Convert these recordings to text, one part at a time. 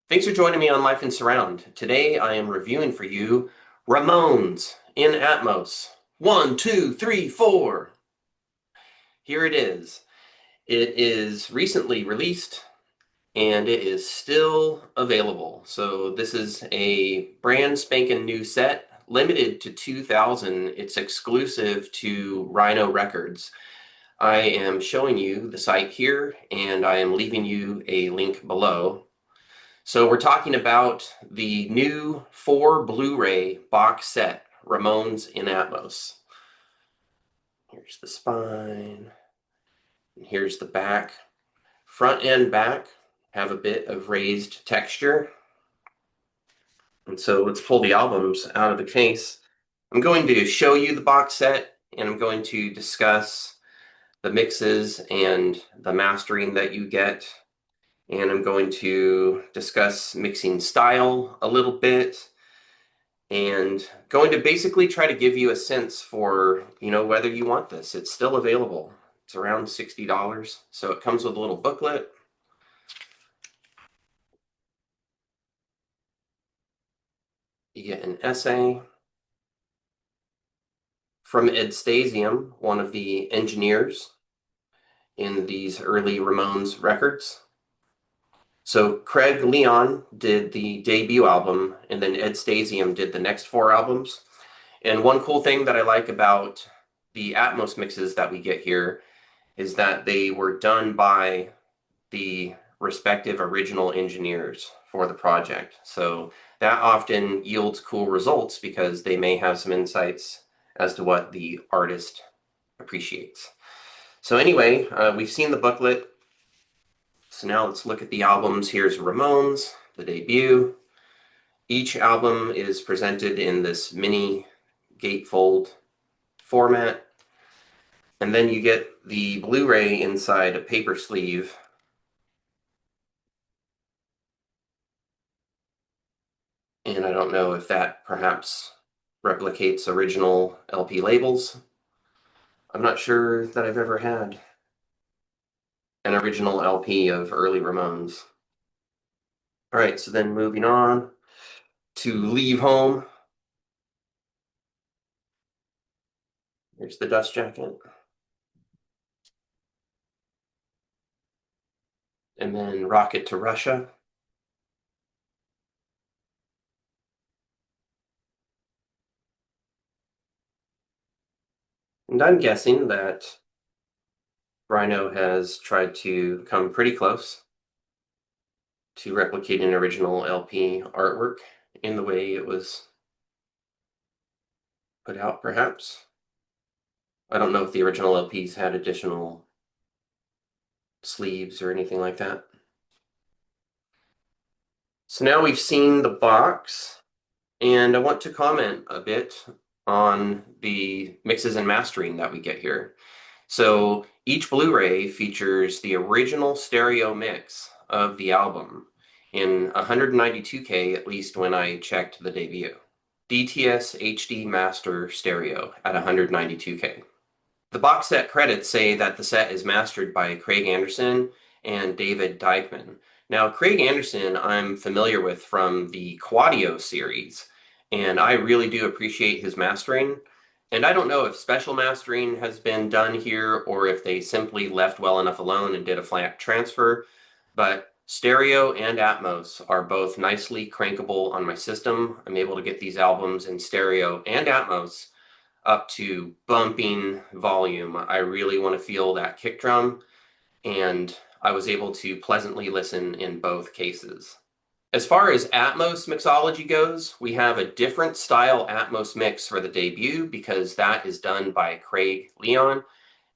Thanks for joining me on Life in Surround. Today I am reviewing for you Ramones in Atmos. One, two, three, four. Here it is. It is recently released and it is still available. So this is a brand spanking new set, limited to 2,000. It's exclusive to Rhino Records. I am showing you the site here and I am leaving you a link below. So we're talking about the new 4 Blu-ray box set, Ramones in Atmos. Here's the spine, and here's the back. Front and back have a bit of raised texture. And so let's pull the albums out of the case. I'm going to show you the box set, and I'm going to discuss the mixes and the mastering that you get. And I'm going to discuss mixing style a little bit, and going to basically try to give you a sense for, whether you want this. It's still available. It's around $60. So it comes with a little booklet. You get an essay from Ed Stasium, one of the engineers in these early Ramones records. So Craig Leon did the debut album, and then Ed Stasium did the next 4 albums. And one cool thing that I like about the Atmos mixes that we get here is that they were done by the respective original engineers for the project. So that often yields cool results because they may have some insights as to what the artist appreciates. So anyway, we've seen the booklet. So now let's look at the albums. Here's Ramones, the debut. Each album is presented in this mini gatefold format. And then you get the Blu-ray inside a paper sleeve. And I don't know if that perhaps replicates original LP labels. I'm not sure that I've ever had an original LP of early Ramones. All right, so then moving on to Leave Home. Here's the dust jacket. And then Rocket to Russia. And I'm guessing that Rhino has tried to come pretty close to replicate an original LP artwork in the way it was put out, perhaps. I don't know if the original LPs had additional sleeves or anything like that. So now we've seen the box, and I want to comment a bit on the mixes and mastering that we get here. So each Blu-ray features the original stereo mix of the album in 192K, at least when I checked the debut. DTS HD Master Stereo at 192K. The box set credits say that the set is mastered by Craig Anderson and David Dykman. Now, Craig Anderson I'm familiar with from the Quadio series, and I really do appreciate his mastering. And I don't know if special mastering has been done here or if they simply left well enough alone and did a flat transfer, but stereo and Atmos are both nicely crankable on my system. I'm able to get these albums in stereo and Atmos up to bumping volume. I really want to feel that kick drum, and I was able to pleasantly listen in both cases. As far as Atmos mixology goes, we have a different style Atmos mix for the debut because that is done by Craig Leon,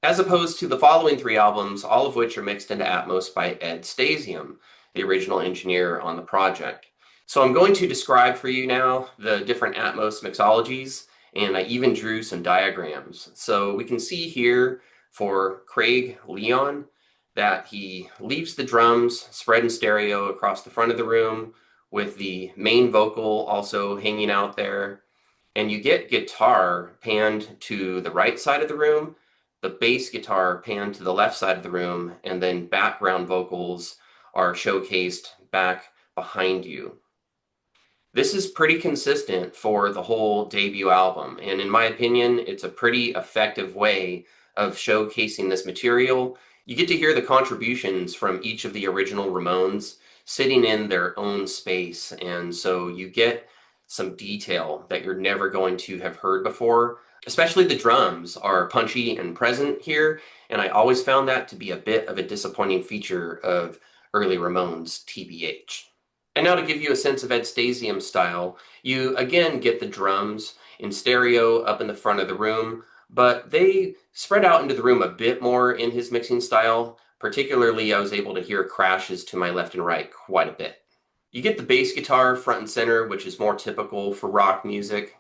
as opposed to the following 3 albums, all of which are mixed into Atmos by Ed Stasium, the original engineer on the project. So I'm going to describe for you now the different Atmos mixologies, and I even drew some diagrams. So we can see here for Craig Leon that he leaves the drums spread in stereo across the front of the room with the main vocal also hanging out there. And you get guitar panned to the right side of the room, the bass guitar panned to the left side of the room, and then background vocals are showcased back behind you. This is pretty consistent for the whole debut album, and in my opinion, it's a pretty effective way of showcasing this material. You get to hear the contributions from each of the original Ramones sitting in their own space, and so you get some detail that you're never going to have heard before. Especially the drums are punchy and present here, and I always found that to be a bit of a disappointing feature of early Ramones, TBH. And now to give you a sense of Ed Stasium's style, you again get the drums in stereo up in the front of the room, but they spread out into the room a bit more in his mixing style. Particularly, I was able to hear crashes to my left and right quite a bit. You get the bass guitar front and center, which is more typical for rock music.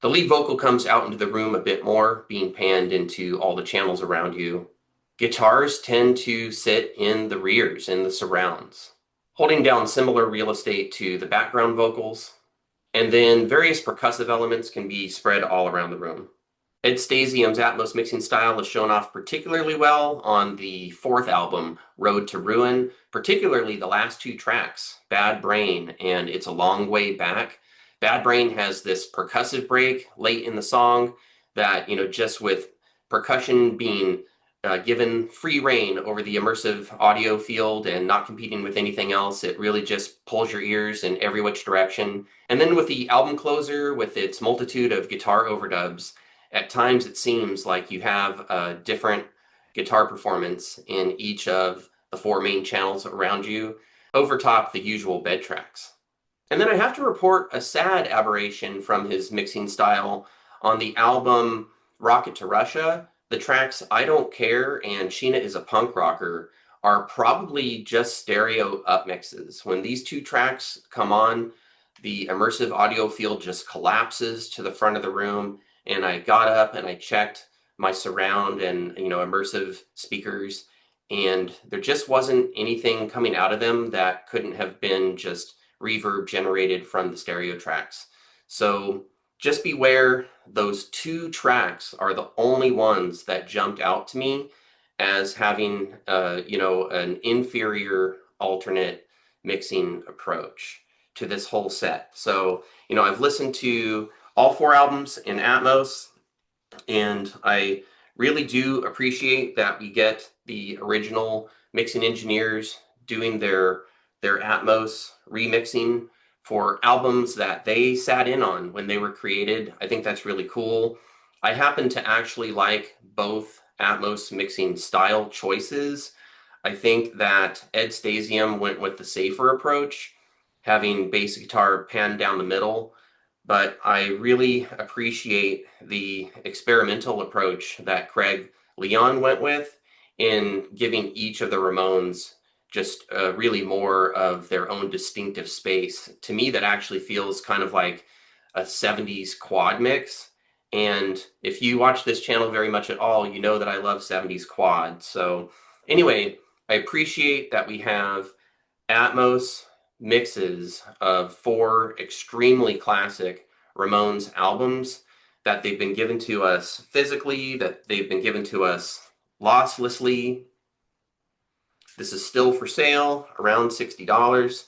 The lead vocal comes out into the room a bit more, being panned into all the channels around you. Guitars tend to sit in the rears, in the surrounds, holding down similar real estate to the background vocals, and then various percussive elements can be spread all around the room. Ed Stasium's Atmos mixing style is shown off particularly well on the fourth album, Road to Ruin, particularly the last two tracks, Bad Brain and It's a Long Way Back. Bad Brain has this percussive break late in the song that, just with percussion being given free rein over the immersive audio field and not competing with anything else, it really just pulls your ears in every which direction. And then with the album closer, with its multitude of guitar overdubs, at times it seems like you have a different guitar performance in each of the four main channels around you, over top the usual bed tracks. And then I have to report a sad aberration from his mixing style on the album Rocket to Russia. The tracks I Don't Care and Sheena is a Punk Rocker are probably just stereo upmixes. When these two tracks come on, the immersive audio field just collapses to the front of the room, and I got up and I checked my surround and immersive speakers, and there just wasn't anything coming out of them that couldn't have been just reverb generated from the stereo tracks. So just beware, those two tracks are the only ones that jumped out to me as having an inferior alternate mixing approach to this whole set. So I've listened to all four albums in Atmos, and I really do appreciate that we get the original mixing engineers doing their Atmos remixing for albums that they sat in on when they were created. I think that's really cool. I happen to actually like both Atmos mixing style choices. I think that Ed Stasium went with the safer approach, having bass guitar panned down the middle, but I really appreciate the experimental approach that Craig Leon went with in giving each of the Ramones just really more of their own distinctive space. To me, that actually feels kind of like a 70s quad mix. And if you watch this channel very much at all, you know that I love 70s quad. So anyway, I appreciate that we have Atmos mixes of four extremely classic Ramones albums, that they've been given to us physically, that they've been given to us losslessly. This is still for sale, around $60.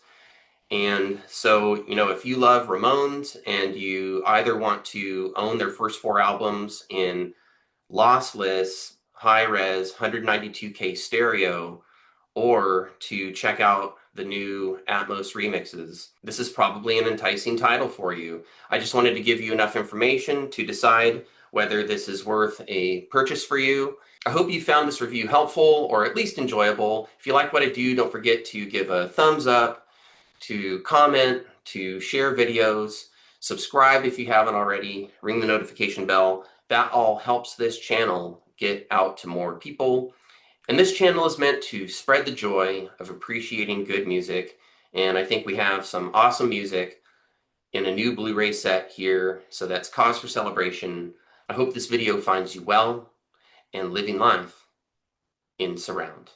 And so, if you love Ramones and you either want to own their first four albums in lossless, high-res, 192K stereo, or to check out the new Atmos remixes, this is probably an enticing title for you. I just wanted to give you enough information to decide whether this is worth a purchase for you. I hope you found this review helpful or at least enjoyable. If you like what I do, don't forget to give a thumbs up, to comment, to share videos, subscribe if you haven't already, ring the notification bell. That all helps this channel get out to more people. And this channel is meant to spread the joy of appreciating good music. And I think we have some awesome music in a new Blu-ray set here, so that's cause for celebration. I hope this video finds you well and living life in surround.